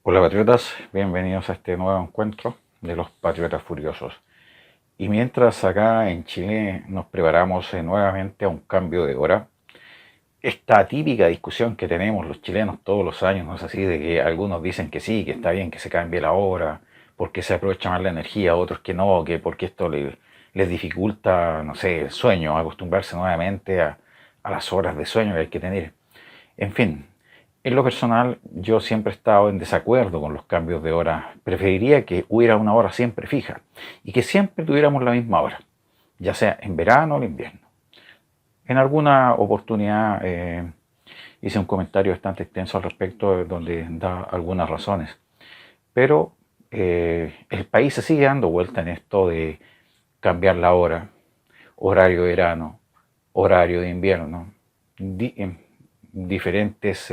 Hola patriotas, bienvenidos a este nuevo encuentro de los Patriotas Furiosos. Y mientras acá en Chile nos preparamos nuevamente a un cambio de hora, esta típica discusión que tenemos los chilenos todos los años, ¿no es así? De que algunos dicen que sí, que está bien que se cambie la hora, porque se aprovecha más la energía, otros que no, que porque esto les dificulta, no sé, el sueño, acostumbrarse nuevamente a las horas de sueño que hay que tener. En fin, en lo personal, yo siempre he estado en desacuerdo con los cambios de hora. Preferiría que hubiera una hora siempre fija y que siempre tuviéramos la misma hora, ya sea en verano o en invierno. En alguna oportunidad hice un comentario bastante extenso al respecto, donde da algunas razones, pero el país se sigue dando vuelta en esto de cambiar la hora, horario de verano, horario de invierno, diferentes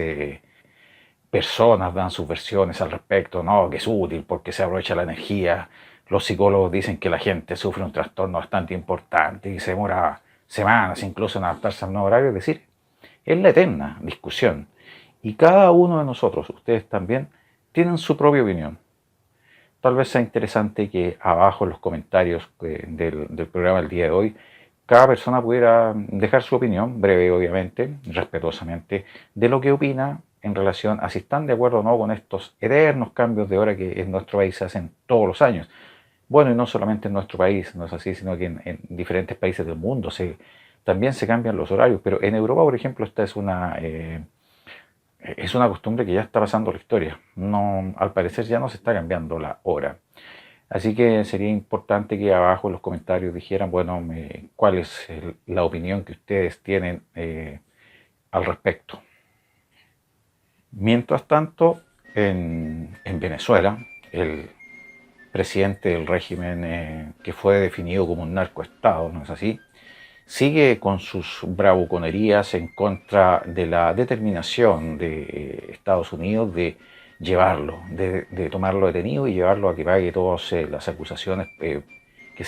personas dan sus versiones al respecto, no, que es útil porque se aprovecha la energía. Los psicólogos dicen que la gente sufre un trastorno bastante importante y se demora semanas incluso en adaptarse al nuevo horario. Es decir, es la eterna discusión. Y cada uno de nosotros, ustedes también, tienen su propia opinión. Tal vez sea interesante que abajo en los comentarios del programa del día de hoy, cada persona pudiera dejar su opinión, breve obviamente, respetuosamente, de lo que opina en relación a si están de acuerdo o no con estos eternos cambios de hora que en nuestro país se hacen todos los años. Bueno, y no solamente en nuestro país, no es así, sino que en diferentes países del mundo también se cambian los horarios, pero en Europa, por ejemplo, esta es una costumbre que ya está pasando la historia. No, al parecer ya no se está cambiando la hora. Así que sería importante que abajo en los comentarios dijeran, bueno, cuál es la opinión que ustedes tienen al respecto. Mientras tanto, en Venezuela, el presidente del régimen que fue definido como un narcoestado, ¿no es así?, sigue con sus bravuconerías en contra de la determinación de Estados Unidos de llevarlo, de tomarlo detenido y llevarlo a que pague todas las acusaciones que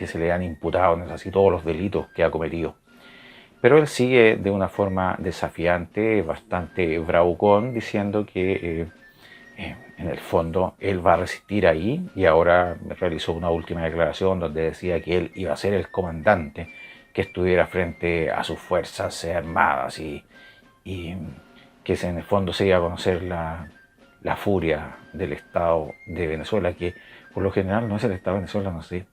se le han imputado, ¿no es así?, todos los delitos que ha cometido. Pero él sigue de una forma desafiante, bastante bravucón, diciendo que en el fondo él va a resistir ahí, y ahora realizó una última declaración donde decía que él iba a ser el comandante que estuviera frente a sus fuerzas armadas y que en el fondo se iba a conocer la furia del Estado de Venezuela, que por lo general no es el Estado de Venezuela, no sé.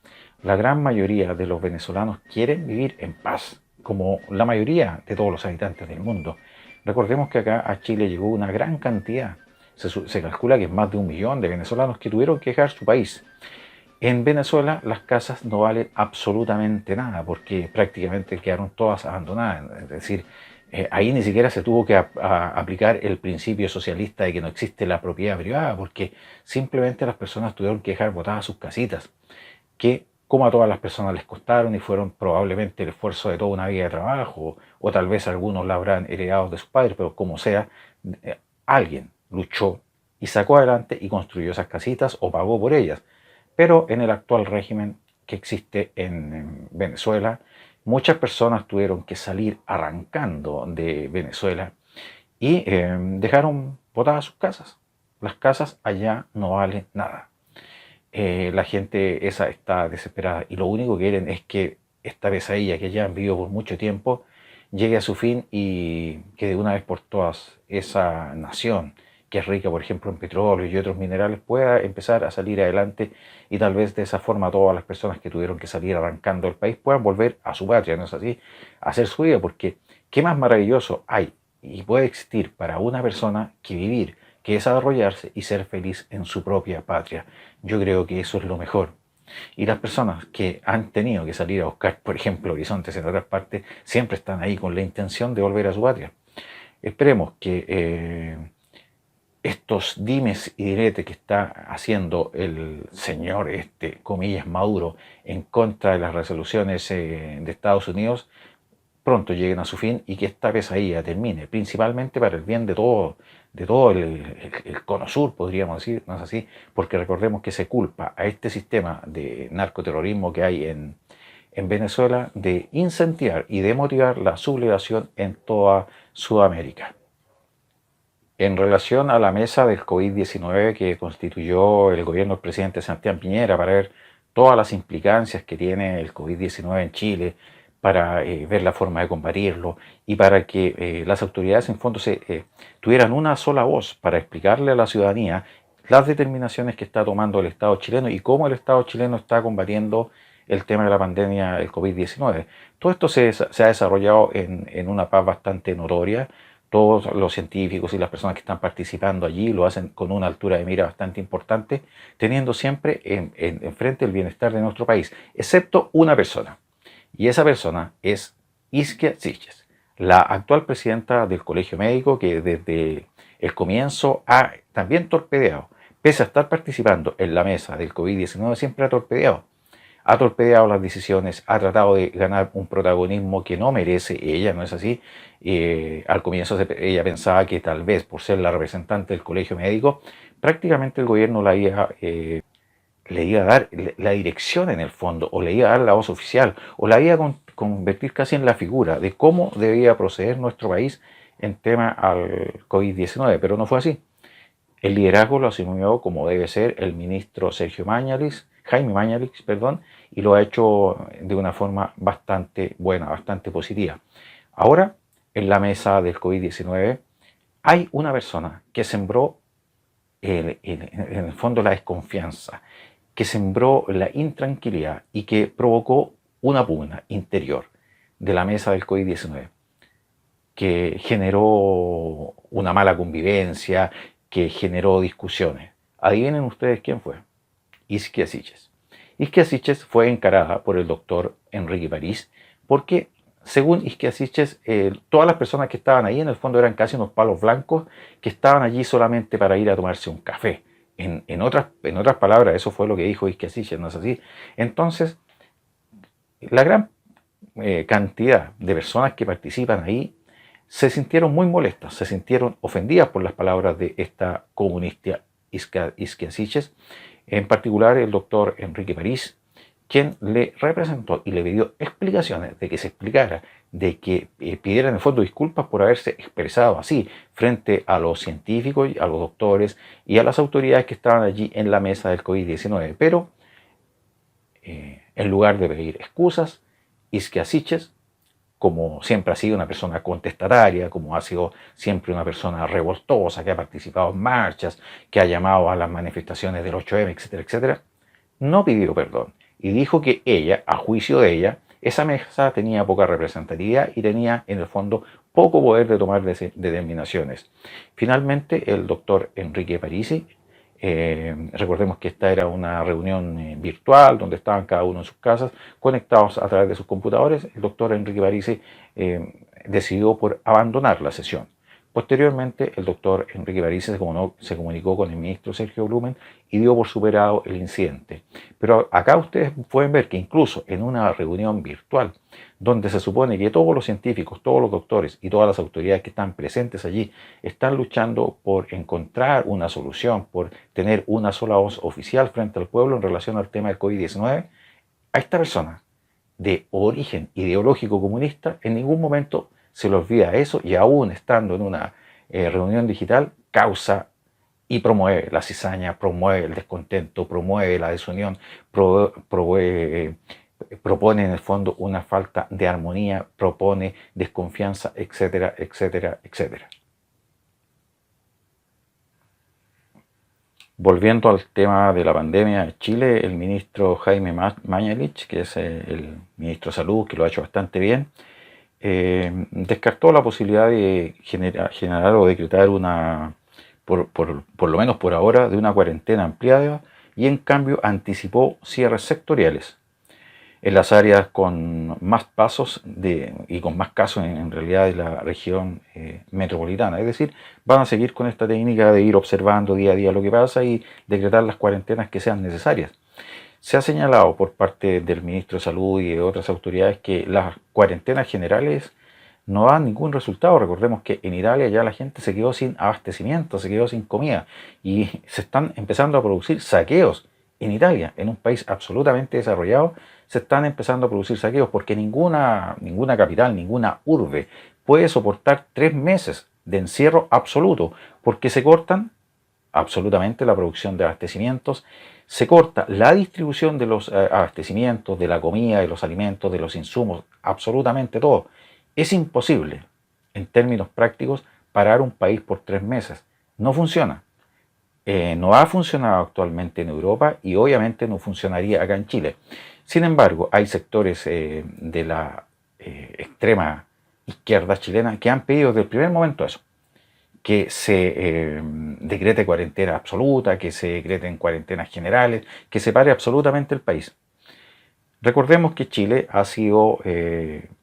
La gran mayoría de los venezolanos quieren vivir en paz, como la mayoría de todos los habitantes del mundo. Recordemos que acá a Chile llegó una gran cantidad, se calcula que es más de 1 millón de venezolanos que tuvieron que dejar su país. En Venezuela las casas no valen absolutamente nada porque prácticamente quedaron todas abandonadas. Es decir, ahí ni siquiera se tuvo que aplicar el principio socialista de que no existe la propiedad privada, porque simplemente las personas tuvieron que dejar botadas sus casitas, que como a todas las personas les costaron y fueron probablemente el esfuerzo de toda una vida de trabajo, o tal vez algunos la habrán heredado de sus padres, pero como sea, alguien luchó y sacó adelante y construyó esas casitas o pagó por ellas. Pero en el actual régimen que existe en Venezuela, muchas personas tuvieron que salir arrancando de Venezuela y dejaron botadas sus casas. Las casas allá no valen nada. La gente esa está desesperada y lo único que quieren es que esta pesadilla que ya han vivido por mucho tiempo llegue a su fin y que de una vez por todas esa nación que es rica, por ejemplo, en petróleo y otros minerales, pueda empezar a salir adelante, y tal vez de esa forma todas las personas que tuvieron que salir arrancando del país puedan volver a su patria, ¿no es así?, a hacer su vida, porque ¿qué más maravilloso hay y puede existir para una persona que vivir, que desarrollarse y ser feliz en su propia patria? Yo creo que eso es lo mejor. Y las personas que han tenido que salir a buscar, por ejemplo, horizontes en otras partes, siempre están ahí con la intención de volver a su patria. Esperemos que estos dimes y diretes que está haciendo el señor, comillas, Maduro, en contra de las resoluciones de Estados Unidos, pronto lleguen a su fin y que esta pesadilla termine, principalmente para el bien de todo el cono sur, podríamos decir, ¿no es así? Porque recordemos que se culpa a este sistema de narcoterrorismo que hay en Venezuela de incentivar y de motivar la sublevación en toda Sudamérica. En relación a la mesa del COVID-19 que constituyó el gobierno del presidente Sebastián Piñera para ver todas las implicancias que tiene el COVID-19 en Chile, para ver la forma de combatirlo y para que las autoridades en fondo tuvieran una sola voz para explicarle a la ciudadanía las determinaciones que está tomando el Estado chileno y cómo el Estado chileno está combatiendo el tema de la pandemia del COVID-19. Todo esto se ha desarrollado en una paz bastante notoria. Todos los científicos y las personas que están participando allí lo hacen con una altura de mira bastante importante, teniendo siempre en frente el bienestar de nuestro país, excepto una persona. Y esa persona es Isquia Siches, la actual presidenta del Colegio Médico, que desde el comienzo ha también torpedeado, pese a estar participando en la mesa del COVID-19, siempre ha torpedeado las decisiones, ha tratado de ganar un protagonismo que no merece ella, ¿no es así? Al comienzo ella pensaba que tal vez por ser la representante del Colegio Médico, prácticamente el gobierno le iba a dar la dirección en el fondo, o le iba a dar la voz oficial, o la iba a convertir casi en la figura de cómo debía proceder nuestro país en tema al COVID-19, pero no fue así. El liderazgo lo asumió como debe ser el ministro Jaime Mañalich, perdón, y lo ha hecho de una forma bastante buena, bastante positiva. Ahora, en la mesa del COVID-19, hay una persona que sembró en el fondo la desconfianza, que sembró la intranquilidad y que provocó una pugna interior de la mesa del COVID-19, que generó una mala convivencia, que generó discusiones. Adivinen ustedes quién fue. Isquia Siches. Isquia Siches fue encarada por el doctor Enrique París porque, según Isquia Siches, todas las personas que estaban ahí en el fondo eran casi unos palos blancos que estaban allí solamente para ir a tomarse un café. En otras palabras, eso fue lo que dijo Isquia Siches, ¿no es así? Entonces, la gran cantidad de personas que participan ahí se sintieron muy molestas, se sintieron ofendidas por las palabras de esta comunista Isquia Siches, en particular el doctor Enrique París, quien le representó y le pidió explicaciones, de que se explicara, de que pidiera en el fondo disculpas por haberse expresado así frente a los científicos, a los doctores y a las autoridades que estaban allí en la mesa del COVID-19. Pero en lugar de pedir excusas, Isquia Siches, como siempre ha sido una persona contestataria, como ha sido siempre una persona revoltosa, que ha participado en marchas, que ha llamado a las manifestaciones del 8M, etcétera, etcétera, no pidió perdón y dijo que ella, a juicio de ella, esa mesa tenía poca representatividad y tenía, en el fondo, poco poder de tomar determinaciones. Finalmente, el doctor Enrique Parisi, recordemos que esta era una reunión virtual donde estaban cada uno en sus casas conectados a través de sus computadores. El doctor Enrique Parisi decidió por abandonar la sesión. Posteriormente, el doctor Enrique Parisi se comunicó con el ministro Sergio Blumen y dio por superado el incidente. Pero acá ustedes pueden ver que incluso en una reunión virtual, donde se supone que todos los científicos, todos los doctores y todas las autoridades que están presentes allí están luchando por encontrar una solución, por tener una sola voz oficial frente al pueblo en relación al tema del COVID-19, a esta persona de origen ideológico comunista en ningún momento se le olvida eso, y aún estando en una reunión digital causa y promueve la cizaña, promueve el descontento, promueve la desunión, propone en el fondo una falta de armonía, propone desconfianza, etcétera, etcétera, etcétera. Volviendo al tema de la pandemia en Chile, el ministro Jaime Mañalich, que es el ministro de Salud, que lo ha hecho bastante bien, descartó la posibilidad de generar o decretar por lo menos por ahora, de una cuarentena ampliada, y en cambio anticipó cierres sectoriales en las áreas con más pasos y con más casos en realidad de la región metropolitana. Es decir, van a seguir con esta técnica de ir observando día a día lo que pasa y decretar las cuarentenas que sean necesarias. Se ha señalado por parte del ministro de Salud y de otras autoridades que las cuarentenas generales no dan ningún resultado. Recordemos que en Italia ya la gente se quedó sin abastecimiento, se quedó sin comida y se están empezando a producir saqueos en Italia, en un país absolutamente desarrollado. Se están empezando a producir saqueos porque ninguna capital, ninguna urbe puede soportar 3 meses de encierro absoluto, porque se cortan absolutamente la producción de abastecimientos, se corta la distribución de los abastecimientos, de la comida, de los alimentos, de los insumos, absolutamente todo. Es imposible, en términos prácticos, parar un país por 3 meses. No funciona. No ha funcionado actualmente en Europa y obviamente no funcionaría acá en Chile. Sin embargo, hay sectores de la extrema izquierda chilena que han pedido desde el primer momento eso, que se decrete cuarentena absoluta, que se decreten cuarentenas generales, que se pare absolutamente el país. Recordemos que Chile ha sido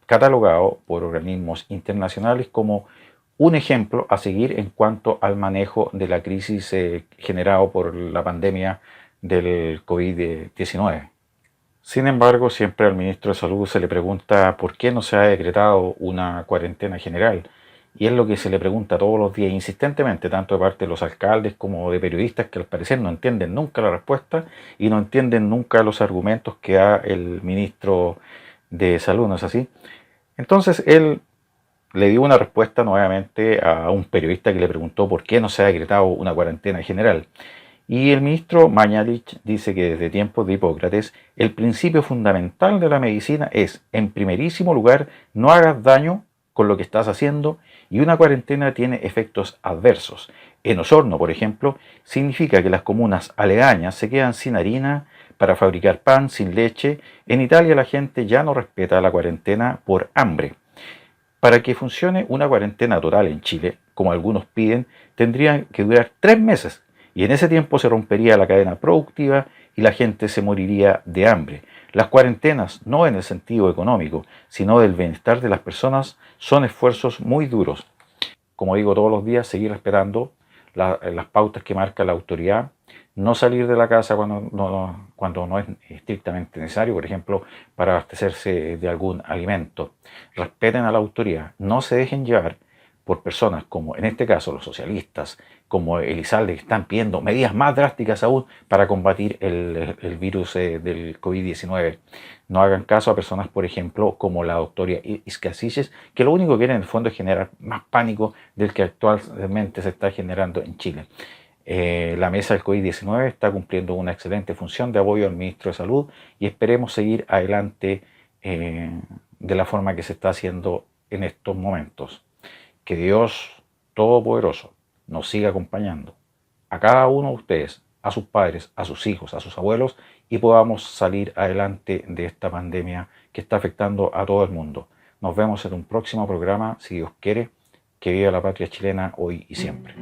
catalogado por organismos internacionales como un ejemplo a seguir en cuanto al manejo de la crisis generado por la pandemia del COVID-19. Sin embargo, siempre al ministro de Salud se le pregunta por qué no se ha decretado una cuarentena general. Y es lo que se le pregunta todos los días insistentemente, tanto de parte de los alcaldes como de periodistas que al parecer no entienden nunca la respuesta y no entienden nunca los argumentos que da el ministro de Salud, ¿no es así? Entonces él le dio una respuesta nuevamente a un periodista que le preguntó por qué no se ha decretado una cuarentena general. Y el ministro Mañalich dice que desde tiempos de Hipócrates el principio fundamental de la medicina es, en primerísimo lugar, no hagas daño con lo que estás haciendo, y una cuarentena tiene efectos adversos. En Osorno, por ejemplo, significa que las comunas aledañas se quedan sin harina para fabricar pan, sin leche. En Italia la gente ya no respeta la cuarentena por hambre. Para que funcione una cuarentena total en Chile, como algunos piden, tendría que durar 3 meses, y en ese tiempo se rompería la cadena productiva y la gente se moriría de hambre. Las cuarentenas, no en el sentido económico, sino del bienestar de las personas, son esfuerzos muy duros. Como digo todos los días, seguir respetando las pautas que marca la autoridad, no salir de la casa cuando no es estrictamente necesario, por ejemplo, para abastecerse de algún alimento. Respeten a la autoridad, no se dejen llevar por personas como en este caso los socialistas, como Elizalde, que están pidiendo medidas más drásticas aún para combatir el virus del COVID-19. No hagan caso a personas, por ejemplo, como la doctora Iscasiches, que lo único que quieren en el fondo es generar más pánico del que actualmente se está generando en Chile. La mesa del COVID-19 está cumpliendo una excelente función de apoyo al ministro de Salud y esperemos seguir adelante de la forma que se está haciendo en estos momentos. Que Dios Todopoderoso nos siga acompañando a cada uno de ustedes, a sus padres, a sus hijos, a sus abuelos, y podamos salir adelante de esta pandemia que está afectando a todo el mundo. Nos vemos en un próximo programa, si Dios quiere. Que viva la patria chilena hoy y siempre.